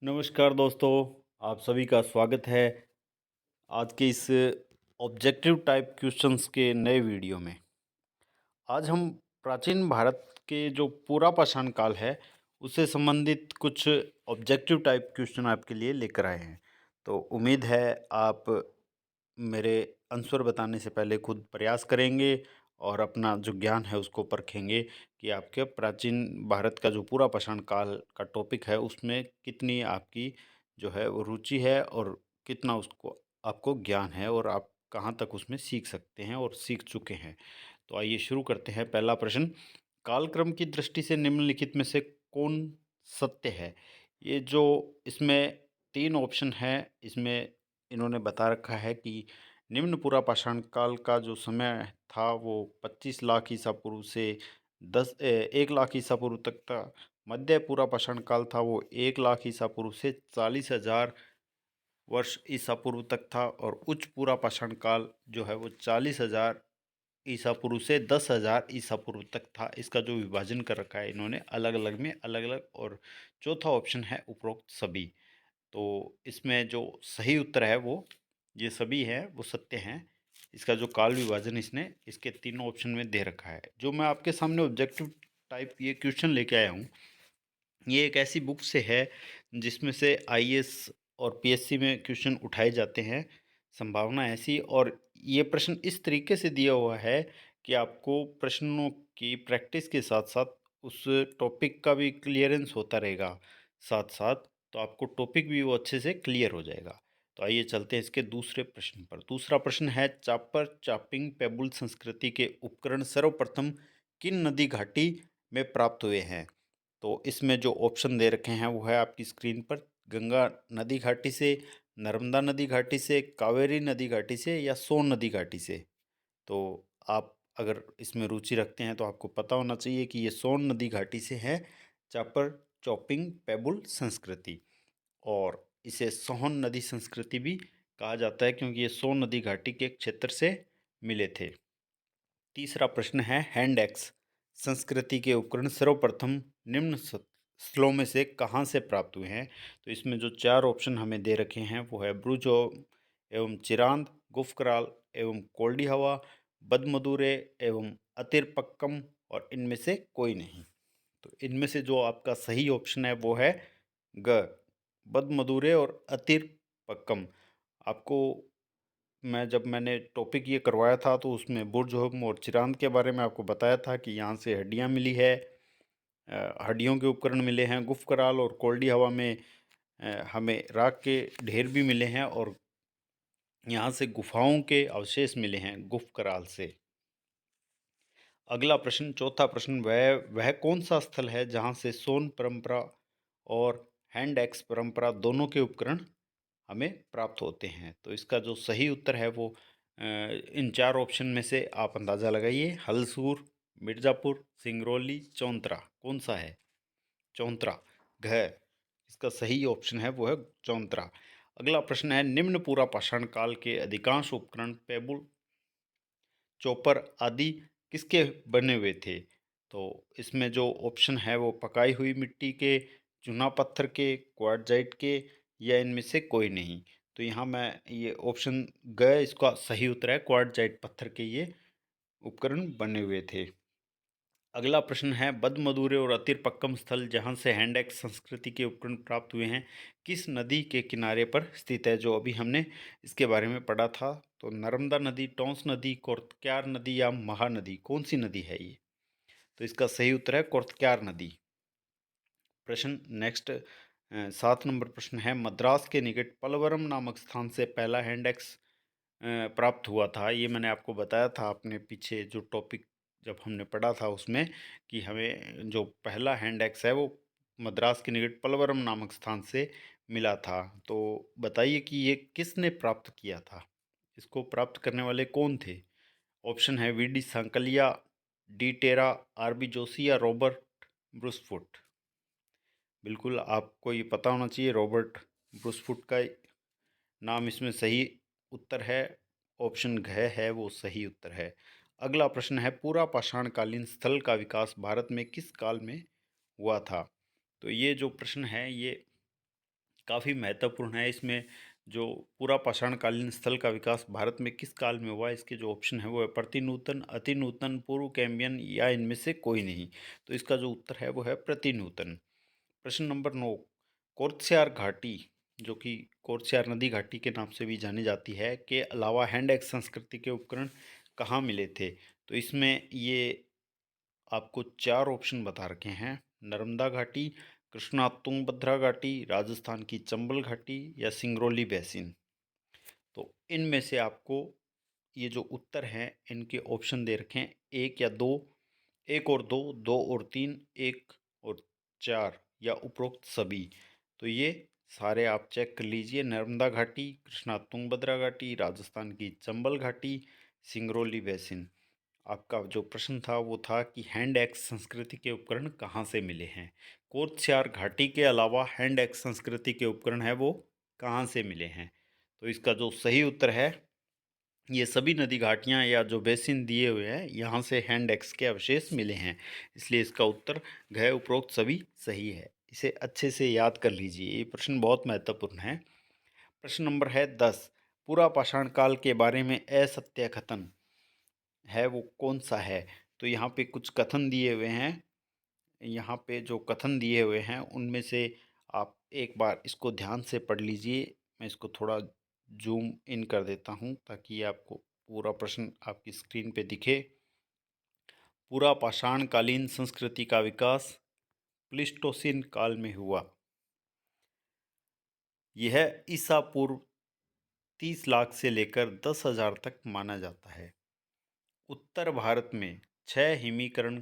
नमस्कार दोस्तों, आप सभी का स्वागत है आज के इस ऑब्जेक्टिव टाइप क्वेश्चंस के नए वीडियो में। आज हम प्राचीन भारत के जो पूरा पाषाण काल है, उससे संबंधित कुछ ऑब्जेक्टिव टाइप क्वेश्चन आपके लिए लेकर आए हैं। तो उम्मीद है आप मेरे आंसर बताने से पहले खुद प्रयास करेंगे और अपना जो ज्ञान है उसको परखेंगे कि आपके प्राचीन भारत का जो पूरा पाषाण काल का टॉपिक है उसमें कितनी आपकी जो है वो रुचि है और कितना उसको आपको ज्ञान है और आप कहाँ तक उसमें सीख सकते हैं और सीख चुके हैं। तो आइए शुरू करते हैं। पहला प्रश्न, कालक्रम की दृष्टि से निम्नलिखित में से कौन सत्य है? ये जो इसमें 3 ऑप्शन हैं, इसमें इन्होंने बता रखा है कि निम्न पुरा पाषाण काल का जो समय था वो 25 लाख ईसा पूर्व से 1 लाख ईसा पूर्व तक था। मध्य पुरा पाषाण काल था वो 1 लाख ईसा पूर्व से 40,000 वर्ष ईसा पूर्व तक था और उच्च पुरा पाषाण काल जो है वो 40,000 ईसा पूर्व से 10,000 ईसा पूर्व तक था। इसका जो विभाजन कर रखा है इन्होंने अलग अलग में अलग अलग। और चौथा ऑप्शन है उपरोक्त सभी। तो इसमें जो सही उत्तर है वो ये सभी हैं, वो सत्य हैं। इसका जो काल विभाजन इसने इसके तीनों ऑप्शन में दे रखा है। जो मैं आपके सामने ऑब्जेक्टिव टाइप ये क्वेश्चन लेके आया हूँ, ये एक ऐसी बुक से है जिसमें से आईएएस और पीएससी में क्वेश्चन उठाए जाते हैं, संभावना ऐसी। और ये प्रश्न इस तरीके से दिया हुआ है कि आपको प्रश्नों की प्रैक्टिस के साथ साथ उस टॉपिक का भी क्लियरेंस होता रहेगा साथ साथ, तो आपको टॉपिक भी वो अच्छे से क्लियर हो जाएगा। तो आइए चलते हैं इसके दूसरे प्रश्न पर। दूसरा प्रश्न है, चापर चापिंग पेबुल संस्कृति के उपकरण सर्वप्रथम किन नदी घाटी में प्राप्त हुए हैं? तो इसमें जो ऑप्शन दे रखे हैं वो है आपकी स्क्रीन पर। गंगा नदी घाटी से, नर्मदा नदी घाटी से, कावेरी नदी घाटी से या सोन नदी घाटी से। तो आप अगर इसमें रुचि रखते हैं तो आपको पता होना चाहिए कि ये सोन नदी घाटी से है चापर चॉपिंग पेबुल संस्कृति। और इसे सोहन नदी संस्कृति भी कहा जाता है क्योंकि ये सोन नदी घाटी के क्षेत्र से मिले थे। तीसरा प्रश्न है, हैंड एक्स संस्कृति के उपकरण सर्वप्रथम निम्न स्थलों में से कहाँ से प्राप्त हुए हैं? तो इसमें जो 4 ऑप्शन हमें दे रखे हैं वो है ब्रुजो एवं चिरांद, गुफकराल एवं कोल्डी हवा, बदमदुरे एवं अतिरपक्कम और इनमें से कोई नहीं। तो इनमें से जो आपका सही ऑप्शन है वो है ग, बदमदुरे और अतिरपक्कम। आपको जब मैंने टॉपिक ये करवाया था तो उसमें बुर्ज और चिरांद के बारे में आपको बताया था कि यहाँ से हड्डियाँ मिली है, हड्डियों के उपकरण मिले हैं। गुफ कराल और कोल्डी हवा में हमें राख के ढेर भी मिले हैं और यहाँ से गुफाओं के अवशेष मिले हैं गुफ कराल से। अगला प्रश्न, चौथा प्रश्न, वह कौन सा स्थल है जहाँ से सोन परंपरा और हैंड एक्स परंपरा दोनों के उपकरण हमें प्राप्त होते हैं? तो इसका जो सही उत्तर है वो इन 4 ऑप्शन में से आप अंदाज़ा लगाइए। हलसूर, मिर्ज़ापुर, सिंगरौली, चौंतरा, कौन सा है? चौंतरा, घ। इसका सही ऑप्शन है वो है चौंतरा। अगला प्रश्न है, निम्न पूरा पाषाण काल के अधिकांश उपकरण पेबुल, चॉपर आदि किसके बने हुए थे? तो इसमें जो ऑप्शन है वो पकाई हुई मिट्टी के, चूना पत्थर के, क्वार्टजाइट के या इनमें से कोई नहीं। तो यहाँ मैं ये ऑप्शन ग इसका सही उत्तर है, क्वार्टजाइट पत्थर के ये उपकरण बने हुए थे। अगला प्रश्न है, बदमदुरे और अतिरपक्कम स्थल जहाँ से हैंड एक्स संस्कृति के उपकरण प्राप्त हुए हैं किस नदी के किनारे पर स्थित है? जो अभी हमने इसके बारे में पढ़ा था। तो नर्मदा नदी, टोंस नदी, कोर्तक्यार नदी या महानदी, कौन सी नदी है ये? तो इसका सही उत्तर है कोर्तक्यार नदी। प्रश्न नेक्स्ट, 7 नंबर प्रश्न है, मद्रास के निकट पलवरम नामक स्थान से पहला हैंड एक्स प्राप्त हुआ था। ये मैंने आपको बताया था अपने पीछे जो टॉपिक जब हमने पढ़ा था उसमें, कि हमें जो पहला हैंड एक्स है वो मद्रास के निकट पलवरम नामक स्थान से मिला था। तो बताइए कि ये किसने प्राप्त किया था? इसको प्राप्त करने वाले कौन थे? ऑप्शन है V D Sankalia, D Terra, R B Joshi या रॉबर्ट ब्रूसफुट। बिल्कुल आपको ये पता होना चाहिए, रॉबर्ट ब्रूसफुट का नाम इसमें सही उत्तर है। ऑप्शन घ है वो सही उत्तर है। अगला प्रश्न है, पूरा पाषाणकालीन स्थल का विकास भारत में किस काल में हुआ था? तो ये जो प्रश्न है ये काफ़ी महत्वपूर्ण है। इसमें जो पूरा पाषाणकालीन स्थल का विकास भारत में किस काल में हुआ, इसके जो ऑप्शन है वो है प्रतिनूतन, अतिनूतन, पूर्व कैम्बियन या इनमें से कोई नहीं। तो इसका जो उत्तर है वो है प्रतिनूतन। प्रश्न नंबर 9, कोर्त्स्यार घाटी, जो कि कोर्त्स्यार नदी घाटी के नाम से भी जानी जाती है, के अलावा हैंड एक्स संस्कृति के उपकरण कहाँ मिले थे? तो इसमें ये आपको 4 ऑप्शन बता रखे हैं। नर्मदा घाटी, कृष्णा तुंगभद्रा घाटी, राजस्थान की चंबल घाटी या सिंगरौली बेसिन। तो इनमें से आपको ये जो उत्तर हैं इनके ऑप्शन दे रखे हैं, 1 या 2, 1 और 2, 2 और 3, 1 और 4 या उपरोक्त सभी। तो ये सारे आप चेक कर लीजिए। नर्मदा घाटी, कृष्णा तुंगभद्रा घाटी, राजस्थान की चंबल घाटी, सिंगरौली बेसिन। आपका जो प्रश्न था वो था कि हैंड एक्स संस्कृति के उपकरण कहाँ से मिले हैं। कोर्त्स्यार घाटी के अलावा हैंड एक्स संस्कृति के उपकरण है वो कहाँ से मिले हैं? तो इसका जो सही उत्तर है, ये सभी नदी घाटियाँ या जो बेसिन दिए हुए हैं यहाँ से हैंड एक्स के अवशेष मिले हैं। इसलिए इसका उत्तर घ उपरोक्त सभी सही है। इसे अच्छे से याद कर लीजिए, ये प्रश्न बहुत महत्वपूर्ण है। प्रश्न नंबर है 10, पूरा पाषाण काल के बारे में असत्य कथन है वो कौन सा है? तो यहाँ पे कुछ कथन दिए हुए हैं। यहाँ पे जो कथन दिए हुए हैं उनमें से आप एक बार इसको ध्यान से पढ़ लीजिए। मैं इसको थोड़ा जूम इन कर देता हूँ ताकि आपको पूरा प्रश्न आपकी स्क्रीन पे दिखे। पूरा पाषाणकालीन संस्कृति का विकास प्लीस्टोसिन काल में हुआ। यह ईसा पूर्व 30 लाख से लेकर 10,000 तक माना जाता है। उत्तर भारत में 6 हिमीकरण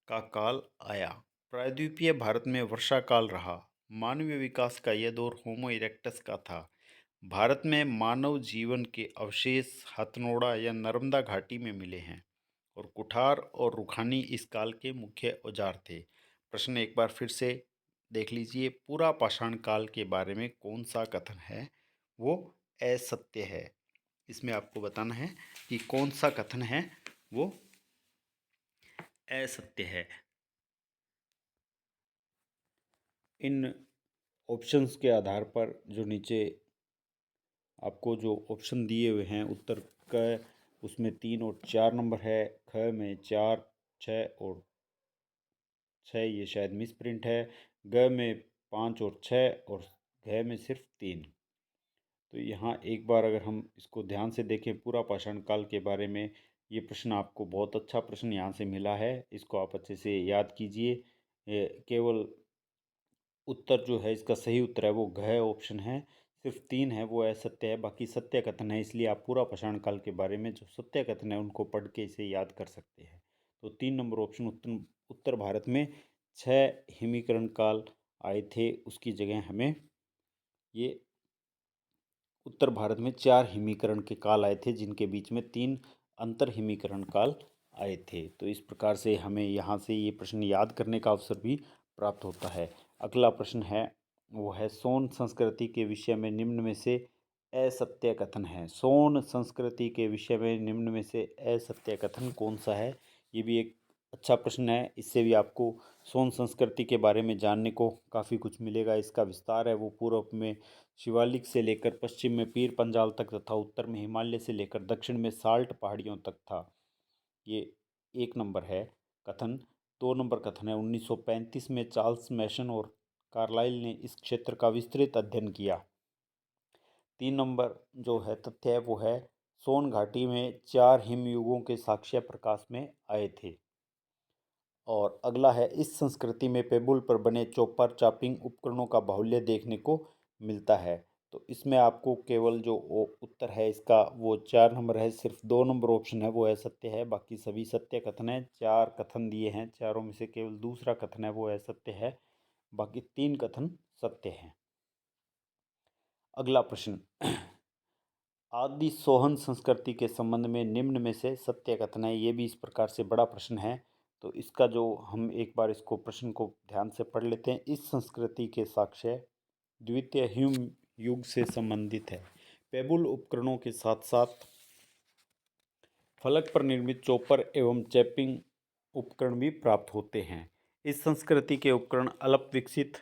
का काल आया। प्रायद्वीपीय भारत में वर्षा काल रहा। मानवीय विकास का यह दौर होमो इरेक्टस का था। भारत में मानव जीवन के अवशेष हथनोड़ा या नर्मदा घाटी में मिले हैं और कुठार और रुखानी इस काल के मुख्य औजार थे। प्रश्न एक बार फिर से देख लीजिए। पूरा पाषाण काल के बारे में कौन सा कथन है वो असत्य है? इसमें आपको बताना है कि कौन सा कथन है वो असत्य है। इन ऑप्शंस के आधार पर जो नीचे आपको जो ऑप्शन दिए हुए हैं उत्तर का, उसमें 3 और 4 नंबर है। ख में 4, 6 और 6 ये शायद मिस प्रिंट है। ग में 5 और 6 और घ में सिर्फ 3। तो यहाँ एक बार अगर हम इसको ध्यान से देखें पूरा पाषाण काल के बारे में, ये प्रश्न आपको बहुत अच्छा प्रश्न यहाँ से मिला है। इसको आप अच्छे से याद कीजिए। केवल उत्तर जो है इसका सही उत्तर है वो घ ऑप्शन है। सिर्फ 3 है वो असत्य है, बाकी सत्य कथन है। इसलिए आप पूरा पाषाण काल के बारे में जो सत्य कथन है उनको पढ़ के इसे याद कर सकते हैं। तो 3 नंबर ऑप्शन उत्तर भारत में 6 हिमीकरण काल आए थे, उसकी जगह हमें ये उत्तर भारत में 4 हिमीकरण के काल आए थे, जिनके बीच में 3 अंतर हिमीकरण काल आए थे। तो इस प्रकार से हमें यहाँ से ये प्रश्न याद करने का अवसर भी प्राप्त होता है। अगला प्रश्न है वो है सोन संस्कृति के विषय में निम्न में से असत्य कथन है। सोन संस्कृति के विषय में निम्न में से असत्य कथन कौन सा है? ये भी एक अच्छा प्रश्न है। इससे भी आपको सोन संस्कृति के बारे में जानने को काफ़ी कुछ मिलेगा। इसका विस्तार है वो पूर्व में शिवालिक से लेकर पश्चिम में पीर पंजाल तक तथा उत्तर में हिमालय से लेकर दक्षिण में साल्ट पहाड़ियों तक था। ये एक नंबर है कथन। 2 नंबर कथन है 1935 में चार्ल्स मैसन और कार्लाइल ने इस क्षेत्र का विस्तृत अध्ययन किया। 3 नंबर जो है तथ्य है वो है सोन घाटी में 4 हिमयुगों के साक्ष्य प्रकाश में आए थे। और अगला है इस संस्कृति में पेबुल पर बने चॉपर चॉपिंग उपकरणों का बाहुल्य देखने को मिलता है। तो इसमें आपको केवल जो उत्तर है इसका वो 4 नंबर है। सिर्फ 2 नंबर ऑप्शन है वो असत्य है, बाकी सभी सत्य कथन है। 4 कथन दिए हैं, चारों में से केवल दूसरा कथन है वो असत्य है, बाकी 3 कथन सत्य हैं। अगला प्रश्न आदि सोहन संस्कृति के संबंध में निम्न में से सत्य कथन है। ये भी इस प्रकार से बड़ा प्रश्न है। तो इसका जो हम एक बार इसको प्रश्न को ध्यान से पढ़ लेते हैं। इस संस्कृति के साक्ष्य द्वितीय हिम युग से संबंधित है। पेबुल उपकरणों के साथ साथ फलक पर निर्मित चॉपर एवं चैपिंग उपकरण भी प्राप्त होते हैं। इस संस्कृति के उपकरण अल्प विकसित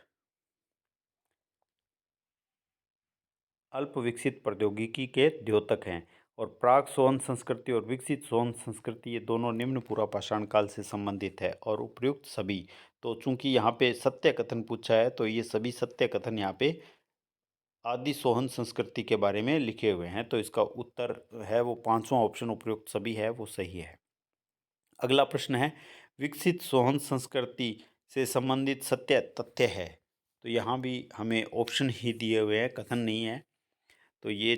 अल्प विकसित प्रौद्योगिकी के द्योतक हैं। और प्राक सोन संस्कृति और विकसित सोन संस्कृति ये दोनों निम्न पूरा पाषाण काल से संबंधित है। और उपयुक्त सभी, तो चूंकि यहाँ पे सत्य कथन पूछा है तो ये सभी सत्य कथन यहाँ पे आदि सोहन संस्कृति के बारे में लिखे हुए हैं। तो इसका उत्तर है वो पांचवा ऑप्शन उपयुक्त सभी है वो सही है। अगला प्रश्न है, विकसित सोहन संस्कृति से संबंधित सत्य तथ्य है। तो यहाँ भी हमें ऑप्शन ही दिए हुए हैं, कथन नहीं है। तो ये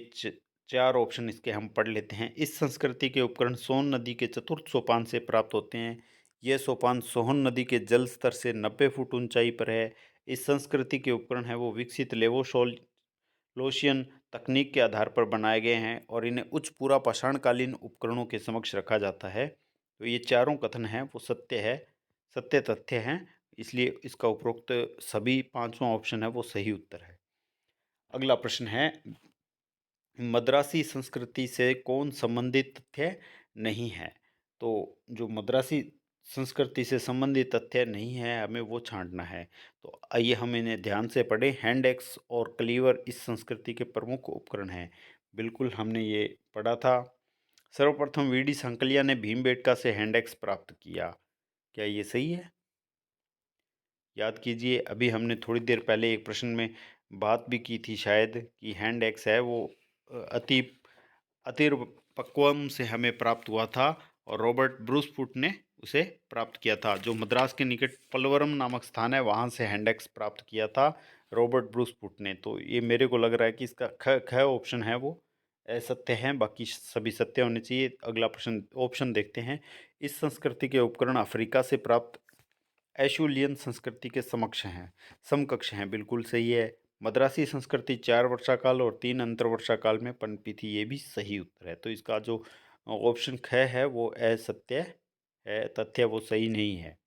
चार ऑप्शन इसके हम पढ़ लेते हैं। इस संस्कृति के उपकरण सोन नदी के चतुर्थ सोपान से प्राप्त होते हैं। यह सोपान सोहन नदी के जल स्तर से 90 फुट ऊंचाई पर है। इस संस्कृति के उपकरण है वो विकसित लेवोसोल लोशियन तकनीक के आधार पर बनाए गए हैं और इन्हें उच्च पूरा पाषाणकालीन उपकरणों के समक्ष रखा जाता है। तो ये चारों कथन हैं वो सत्य है, सत्य तथ्य हैं, इसलिए इसका उपरोक्त सभी पांचवा ऑप्शन है वो सही उत्तर है। अगला प्रश्न है, मद्रासी संस्कृति से कौन संबंधित तथ्य नहीं है। तो जो मद्रासी संस्कृति से संबंधित तथ्य नहीं है हमें वो छांटना है। तो आइए हम इन्हें ध्यान से पढ़ें। हैंड एक्स और क्लीवर इस संस्कृति के प्रमुख उपकरण हैं। बिल्कुल हमने ये पढ़ा था। सर्वप्रथम वीडी सांकलिया ने भीमबेटका से हैंड एक्स प्राप्त किया। क्या ये सही है? याद कीजिए, अभी हमने थोड़ी देर पहले एक प्रश्न में बात भी की थी शायद कि हैंड एक्स है वो अति अतिर्पक्वम से हमें प्राप्त हुआ था और रॉबर्ट ब्रूसफुट ने उसे प्राप्त किया था। जो मद्रास के निकट पलवरम नामक स्थान है वहाँ से हैंड एक्स प्राप्त किया था रॉबर्ट ब्रूसफुट ने। तो ये मेरे को लग रहा है कि इसका ख ऑप्शन है वो असत्य है, बाकी सभी सत्य होने चाहिए। अगला प्रश्न ऑप्शन देखते हैं। इस संस्कृति के उपकरण अफ्रीका से प्राप्त एशुलियन संस्कृति के समकक्ष हैं। बिल्कुल सही है। मद्रासी संस्कृति 4 वर्षाकाल और 3 अंतर्वर्षाकाल में पनपी थी। ये भी सही उत्तर है। तो इसका जो ऑप्शन ख है वो असत्य है, तथ्य वो सही नहीं है।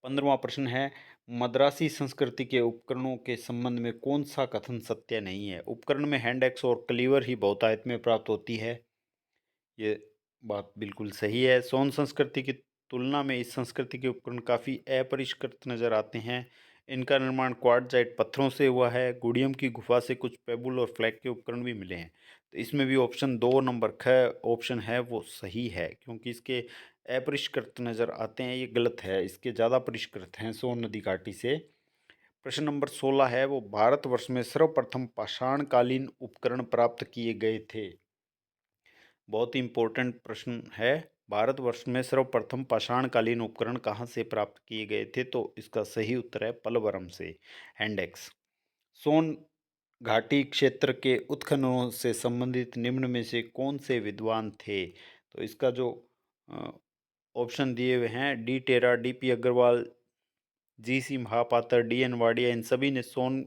15वां प्रश्न है, मद्रासी संस्कृति के उपकरणों के संबंध में कौन सा कथन सत्य नहीं है। उपकरण में हैंड एक्स और क्लीवर ही बहुतायत में प्राप्त होती है। ये बात बिल्कुल सही है। सोन संस्कृति की तुलना में इस संस्कृति के उपकरण काफ़ी अपरिष्कृत नजर आते हैं। इनका निर्माण क्वार्टजाइट पत्थरों से हुआ है। गुडियम की गुफा से कुछ पेबुल और फ्लैग के उपकरण भी मिले हैं। तो इसमें भी ऑप्शन 2 नंबर ख ऑप्शन है वो सही है, क्योंकि इसके अपरिष्कृत नजर आते हैं। ये गलत है, इसके ज़्यादा परिष्कृत हैं सोन नदी घाटी से। प्रश्न नंबर 16 है, वो भारतवर्ष में सर्वप्रथम पाषाणकालीन उपकरण प्राप्त किए गए थे। बहुत ही इंपॉर्टेंट प्रश्न है। भारतवर्ष में सर्वप्रथम पाषाणकालीन उपकरण कहाँ से प्राप्त किए गए थे। तो इसका सही उत्तर है पलवरम से, हैंडेक्स। सोन घाटी क्षेत्र के उत्खननों से संबंधित निम्न में से कौन से विद्वान थे। तो इसका जो ऑप्शन दिए हुए हैं, डी टेरा, डी पी अग्रवाल, जी सी महापात्र, डी एन वाडिया, इन सभी ने सोन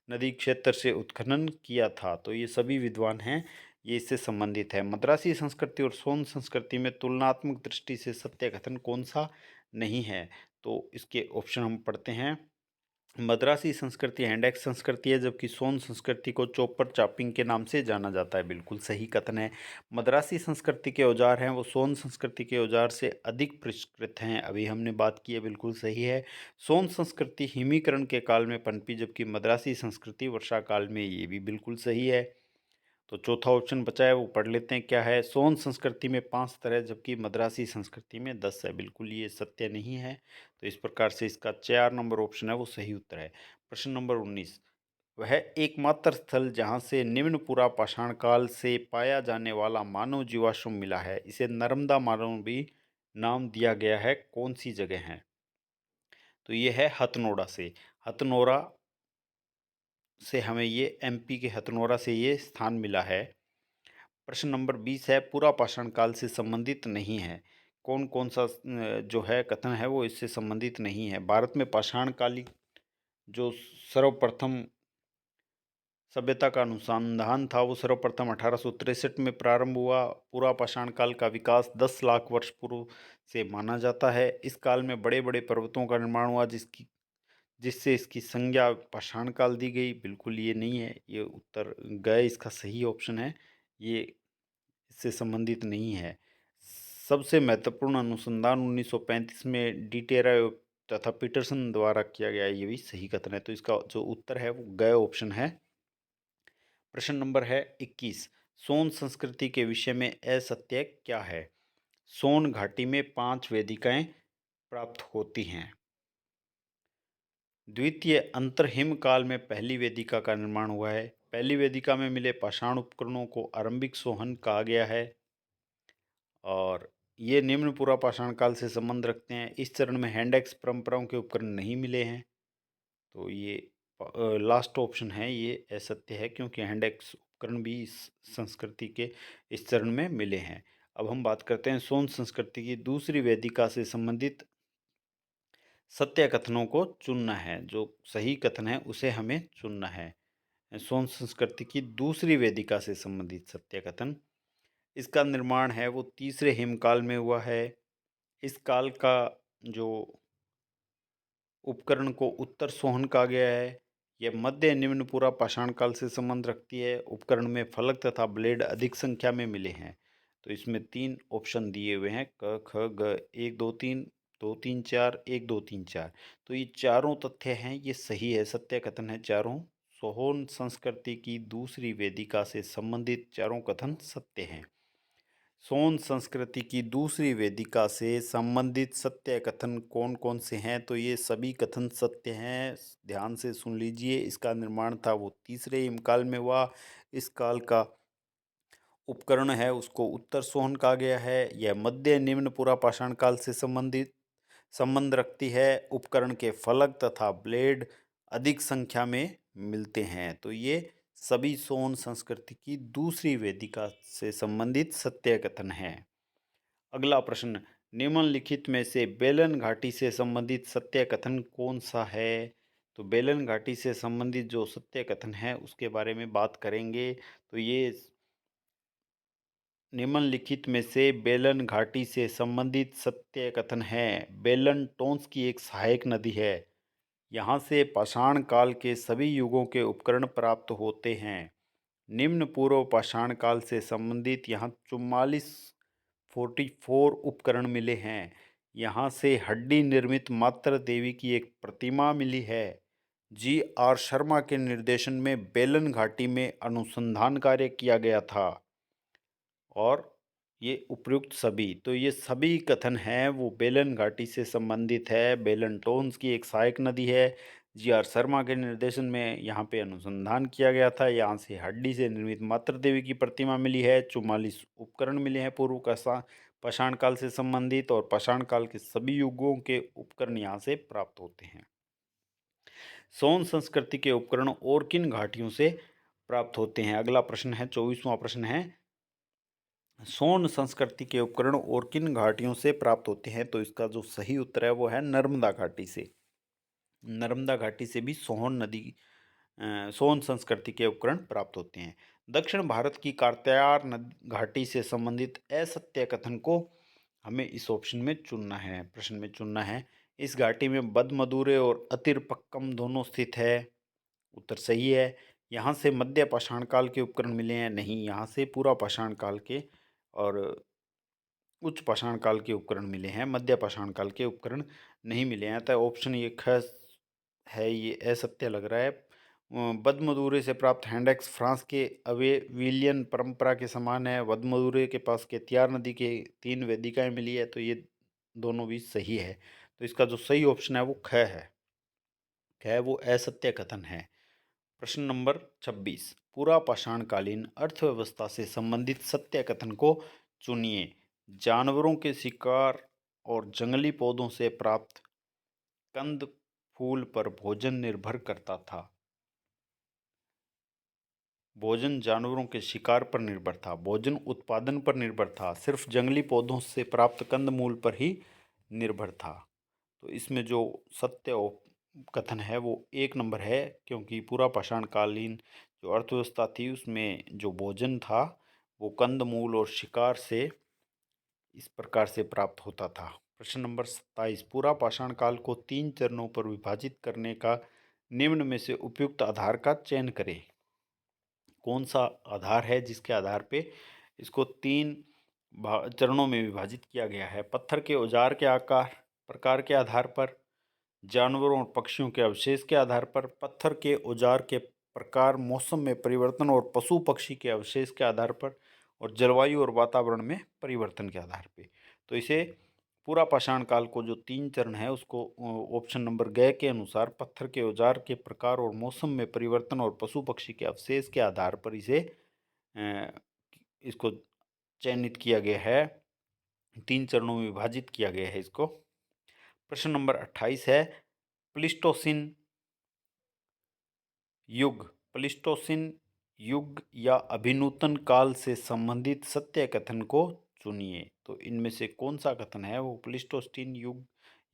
नदी क्षेत्र से उत्खनन किया था। तो ये सभी विद्वान हैं, ये इससे संबंधित है। मद्रासी संस्कृति और सोन संस्कृति में तुलनात्मक दृष्टि से सत्य कथन कौन सा नहीं है। तो इसके ऑप्शन हम पढ़ते हैं। मद्रासी संस्कृति हैंडेक्स संस्कृति है, जबकि सोन संस्कृति को चॉपर चॉपिंग के नाम से जाना जाता है। बिल्कुल सही कथन है। मद्रासी संस्कृति के औजार हैं वो सोन संस्कृति के औजार से अधिक परिष्कृत हैं। अभी हमने बात की है, बिल्कुल सही है। सोन संस्कृति हिमीकरण के काल में पनपी, जबकि मद्रासी संस्कृति वर्षा काल में। ये भी बिल्कुल सही है। तो चौथा ऑप्शन बचा है वो पढ़ लेते हैं क्या है। सोन संस्कृति में 5 तरह, जबकि मद्रासी संस्कृति में 10 है। बिल्कुल ये सत्य नहीं है। तो इस प्रकार से इसका 4 नंबर ऑप्शन है वो सही उत्तर है। प्रश्न नंबर 19, वह एकमात्र स्थल जहाँ से निम्न पूरा पाषाण काल से पाया जाने वाला मानव जीवाश्म मिला है, इसे नर्मदा मानव भी नाम दिया गया है, कौन सी जगह है। तो ये है हथनोड़ा से। हथनोरा से हमें ये एमपी के हथनोरा से ये स्थान मिला है। प्रश्न नंबर 20 है, पूरा पाषाण काल से संबंधित नहीं है। कौन कौन सा जो है कथन है वो इससे संबंधित नहीं है। भारत में पाषाण कालीन जो सर्वप्रथम सभ्यता का अनुसंधान था वो सर्वप्रथम 1863 में प्रारंभ हुआ। पूरा पाषाण काल का विकास 10 लाख वर्ष पूर्व से माना जाता है। इस काल में बड़े बड़े पर्वतों का निर्माण हुआ जिससे इसकी संज्ञा पाषाण काल दी गई। बिल्कुल ये नहीं है, ये उत्तर गए इसका सही ऑप्शन है, ये इससे संबंधित नहीं है। सबसे महत्वपूर्ण अनुसंधान 1935 में डिटेरा तथा पीटरसन द्वारा किया गया, ये भी सही कथन है। तो इसका जो उत्तर है वो गए ऑप्शन है। प्रश्न नंबर है 21। सोन संस्कृति के विषय में असत्य क्या है? सोन घाटी में 5 वेदिकाएं प्राप्त होती हैं। द्वितीय अंतरहिम काल में पहली वेदिका का निर्माण हुआ है। पहली वेदिका में मिले पाषाण उपकरणों को आरंभिक सोहन कहा गया है और ये निम्न पूर्व पाषाण काल से संबंध रखते हैं। इस चरण में हैंडएक्स परंपराओं के उपकरण नहीं मिले हैं, तो ये लास्ट ऑप्शन है, ये असत्य है क्योंकि हैंडएक्स उपकरण भी इस संस्कृति के इस चरण में मिले हैं। अब हम बात करते हैं सोन संस्कृति की दूसरी वेदिका से संबंधित सत्य कथनों को चुनना है। जो सही कथन है उसे हमें चुनना है। सोन संस्कृति की दूसरी वेदिका से संबंधित सत्य कथन, इसका निर्माण है वो तीसरे हिमकाल में हुआ है। इस काल का जो उपकरण को उत्तर सोहन कहा गया है। यह मध्य निम्न पूरा पाषाण काल से संबंध रखती है। उपकरण में फलक तथा ब्लेड अधिक संख्या में मिले हैं। तो इसमें 3 ऑप्शन दिए हुए हैं, क ख ग, 1 2 3, 2 3 4, 1 2 3 4। तो ये चारों तथ्य हैं, ये सही है, सत्य कथन है चारों। सोहोन संस्कृति की दूसरी वेदिका से संबंधित चारों कथन सत्य हैं। सोन संस्कृति की दूसरी वेदिका से संबंधित सत्य कथन कौन कौन से हैं? तो ये सभी कथन सत्य हैं, ध्यान से सुन लीजिए। इसका निर्माण था वो तीसरे हिमकाल में हुआ। इस काल का उपकरण है उसको उत्तर सोहन कहा गया है। यह मध्य निम्न पूरा पाषाण काल से संबंध रखती है। उपकरण के फलक तथा ब्लेड अधिक संख्या में मिलते हैं। तो ये सभी सोन संस्कृति की दूसरी वेदिका से संबंधित सत्य कथन है। अगला प्रश्न, निम्नलिखित में से बेलन घाटी से संबंधित सत्य कथन कौन सा है? तो बेलन घाटी से संबंधित जो सत्य कथन है उसके बारे में बात करेंगे। तो ये निम्नलिखित में से बेलन घाटी से संबंधित सत्य कथन है। बेलन टोंस की एक सहायक नदी है। यहाँ से पाषाण काल के सभी युगों के उपकरण प्राप्त होते हैं। निम्न पूर्व पाषाण काल से संबंधित यहाँ 44 उपकरण मिले हैं। यहाँ से हड्डी निर्मित मात्र देवी की एक प्रतिमा मिली है। G.R. शर्मा के निर्देशन में बेलन घाटी में अनुसंधान कार्य किया गया था और ये उपयुक्त सभी, तो ये सभी कथन हैं वो बेलन घाटी से संबंधित है। बेलन टोन्स की एक सहायक नदी है। G.R. शर्मा के निर्देशन में यहाँ पे अनुसंधान किया गया था। यहाँ से हड्डी से निर्मित मात्र देवी की प्रतिमा मिली है। 44 उपकरण मिले हैं पूर्व का पाषाण काल से संबंधित, और पाषाण काल के सभी युगों के उपकरण यहाँ से प्राप्त होते हैं। सोन संस्कृति के उपकरण और किन घाटियों से प्राप्त होते हैं? अगला प्रश्न है, 24वां प्रश्न है, सोन संस्कृति के उपकरण और किन घाटियों से प्राप्त होते हैं? तो इसका जो सही उत्तर है वो है नर्मदा घाटी से। नर्मदा घाटी से भी सोन संस्कृति के उपकरण प्राप्त होते हैं। दक्षिण भारत की कात्यार घाटी से संबंधित असत्य कथन को हमें इस ऑप्शन में चुनना है, प्रश्न में चुनना है। इस घाटी में बदमदुरे और अतिरपक्कम दोनों स्थित है। उत्तर सही है। यहाँ से मध्य पाषाण काल के उपकरण मिले हैं? नहीं, यहाँ से पूरा पाषाण काल के और उच्च पाषाण काल के उपकरण मिले हैं। मध्य पाषाण काल के उपकरण नहीं मिले हैं। अतः ऑप्शन ये ख है, ये असत्य लग रहा है। बदमदुरे से प्राप्त हैंडएक्स फ्रांस के अवेविलियन परंपरा के समान है। बदमदुरे के पास केतियार नदी के 3 वेदिकाएं मिली है, तो ये दोनों भी सही है। तो इसका जो सही ऑप्शन है वो ख है। ख वो असत्य कथन है। प्रश्न नंबर 26, पूरा पाषाणकालीन अर्थव्यवस्था से संबंधित सत्य कथन को चुनिए। जानवरों के शिकार और जंगली पौधों से प्राप्त कंद फूल पर भोजन निर्भर करता था। भोजन जानवरों के शिकार पर निर्भर था, भोजन उत्पादन पर निर्भर था, सिर्फ जंगली पौधों से प्राप्त कंद मूल पर ही निर्भर था। तो इसमें जो सत्य कथन है वो 1 नंबर है, क्योंकि पूरा पाषाणकालीन जो अर्थव्यवस्था थी उसमें जो भोजन था वो कंद मूल और शिकार से इस प्रकार से प्राप्त होता था। प्रश्न नंबर 27, पूरा पाषाण काल को 3 चरणों पर विभाजित करने का निम्न में से उपयुक्त आधार का चयन करें। कौन सा आधार है जिसके आधार पे इसको 3 चरणों में विभाजित किया गया है? पत्थर के औजार के आकार प्रकार के आधार पर, जानवरों और पक्षियों के अवशेष के आधार पर, पत्थर के औजार के प्रकार, मौसम में परिवर्तन और पशु पक्षी के अवशेष के आधार पर, और जलवायु और वातावरण में परिवर्तन के आधार पे। तो इसे पूरा पाषाण काल को जो 3 चरण है उसको ऑप्शन नंबर ग के अनुसार पत्थर के औजार के प्रकार और मौसम में परिवर्तन और पशु पक्षी के अवशेष के आधार पर इसको चयनित किया गया है, 3 चरणों में विभाजित किया गया है इसको। प्रश्न नंबर 28 है, प्लिस्टोसिन युग, प्लिस्टोसिन युग या अभिनूतन काल से संबंधित सत्य कथन को चुनिए। तो इनमें से कौन सा कथन है वो प्लिस्टोसिन युग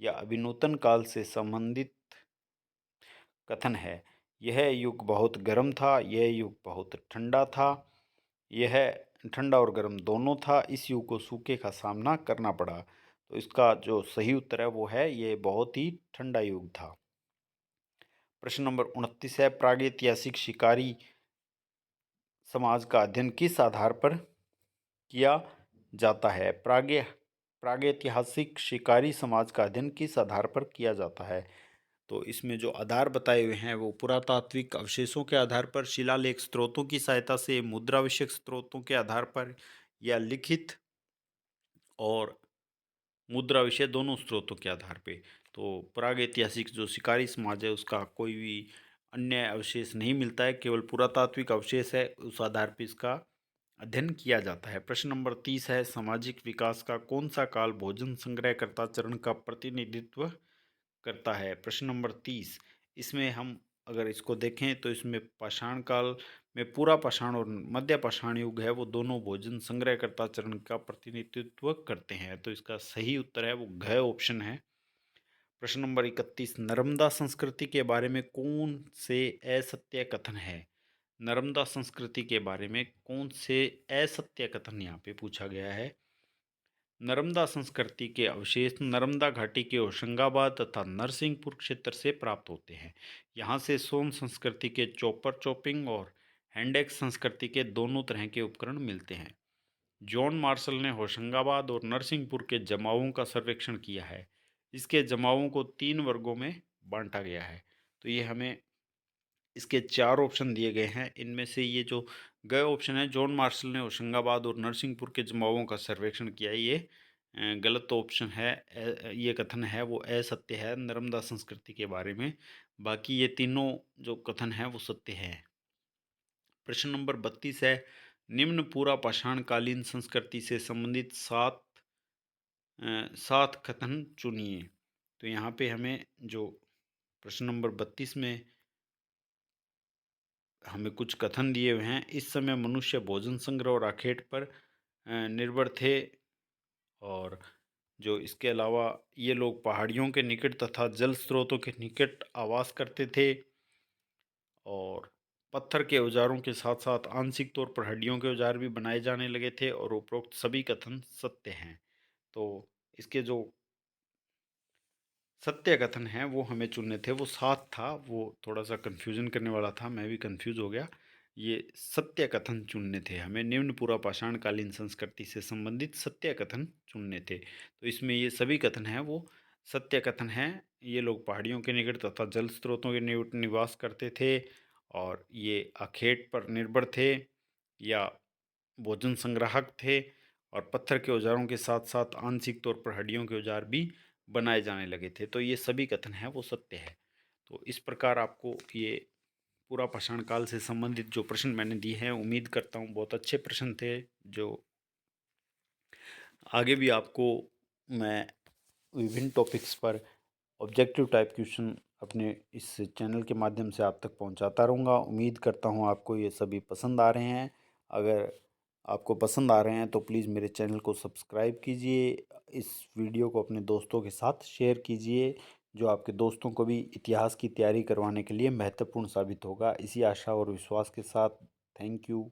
या अभिनूतन काल से संबंधित कथन है। यह युग बहुत गर्म था, यह युग बहुत ठंडा था, यह ठंडा और गर्म दोनों था, इस युग को सूखे का सामना करना पड़ा। तो इसका जो सही उत्तर है वो है ये बहुत ही ठंडा युग था। प्रश्न नंबर 29 है, प्रागैतिहासिक शिकारी समाज का अध्ययन किस आधार पर किया जाता है? प्रागैतिहासिक शिकारी समाज का अध्ययन किस आधार पर किया जाता है? तो इसमें जो आधार बताए हुए हैं वो पुरातात्विक अवशेषों के आधार पर, शिलालेख स्रोतों की सहायता से, मुद्रा विषयक स्रोतों के आधार पर, या लिखित और मुद्रा विषय दोनों स्रोतों के आधार पे। तो प्रागैतिहासिक जो शिकारी समाज है उसका कोई भी अन्य अवशेष नहीं मिलता है, केवल पुरातात्विक अवशेष है, उस आधार पर इसका अध्ययन किया जाता है। प्रश्न नंबर 30 है, सामाजिक विकास का कौन सा काल भोजन संग्रहकर्ता चरण का प्रतिनिधित्व करता है? प्रश्न नंबर 30, इसमें हम अगर इसको देखें तो इसमें पाषाण काल में पूरा पाषाण और मध्य पाषाण युग है वो दोनों भोजन संग्रहकर्ता चरण का प्रतिनिधित्व करते हैं। तो इसका सही उत्तर है वो घ ऑप्शन है। प्रश्न नंबर 31, नर्मदा संस्कृति के बारे में कौन से असत्य कथन है? नर्मदा संस्कृति के बारे में कौन से असत्य कथन यहाँ पे पूछा गया है? नर्मदा संस्कृति के अवशेष नर्मदा घाटी के होशंगाबाद तथा नरसिंहपुर क्षेत्र से प्राप्त होते हैं। यहाँ से सोन संस्कृति के चॉपर चॉपिंग और हैंडेक्स संस्कृति के दोनों तरह के उपकरण मिलते हैं। जॉन मार्शल ने होशंगाबाद और नरसिंहपुर के जमावों का सर्वेक्षण किया है। इसके जमावों को 3 वर्गों में बांटा गया है। तो ये हमें इसके 4 ऑप्शन दिए गए हैं, इनमें से ये जो ग ऑप्शन है, जॉन मार्शल ने होशंगाबाद और नरसिंहपुर के जमावों का सर्वेक्षण किया, ये गलत ऑप्शन है। ये कथन है वो असत्य है नर्मदा संस्कृति के बारे में। बाकी ये तीनों जो कथन है वो सत्य है। प्रश्न नंबर 32 है, निम्न पूरा पाषाणकालीन संस्कृति से संबंधित सात कथन चुनिए। तो यहाँ पे हमें जो प्रश्न नंबर 32 में हमें कुछ कथन दिए हुए हैं। इस समय मनुष्य भोजन संग्रह और आखेट पर निर्भर थे, और जो इसके अलावा ये लोग पहाड़ियों के निकट तथा जल स्रोतों के निकट आवास करते थे, और पत्थर के औजारों के साथ साथ आंशिक तौर पर हड्डियों के औजार भी बनाए जाने लगे थे, और उपरोक्त सभी कथन सत्य हैं। तो इसके जो सत्य कथन है वो हमें चुनने थे, वो 7 था, वो थोड़ा सा कन्फ्यूजन करने वाला था, मैं भी कंफ्यूज हो गया। ये सत्य कथन चुनने थे हमें, निम्न पूरा पाषाणकालीन संस्कृति से संबंधित सत्य कथन चुनने थे। तो इसमें ये सभी कथन हैं वो सत्य कथन हैं। ये लोग पहाड़ियों के निकट तथा जल स्रोतों के निकट निवास करते थे, और ये आखेट पर निर्भर थे, या भोजन संग्राहक थे, और पत्थर के औजारों के साथ साथ आंशिक तौर पर हड्डियों के औजार भी बनाए जाने लगे थे। तो ये सभी कथन हैं वो सत्य है। तो इस प्रकार आपको ये पूरा पाषाण काल से संबंधित जो प्रश्न मैंने दिए हैं, उम्मीद करता हूँ बहुत अच्छे प्रश्न थे, जो आगे भी आपको मैं विभिन्न टॉपिक्स पर ऑब्जेक्टिव टाइप क्वेश्चन अपने इस चैनल के माध्यम से आप तक पहुंचाता रहूँगा। उम्मीद करता हूं आपको ये सभी पसंद आ रहे हैं। अगर आपको पसंद आ रहे हैं तो प्लीज़ मेरे चैनल को सब्सक्राइब कीजिए, इस वीडियो को अपने दोस्तों के साथ शेयर कीजिए, जो आपके दोस्तों को भी इतिहास की तैयारी करवाने के लिए महत्वपूर्ण साबित होगा। इसी आशा और विश्वास के साथ, थैंक यू।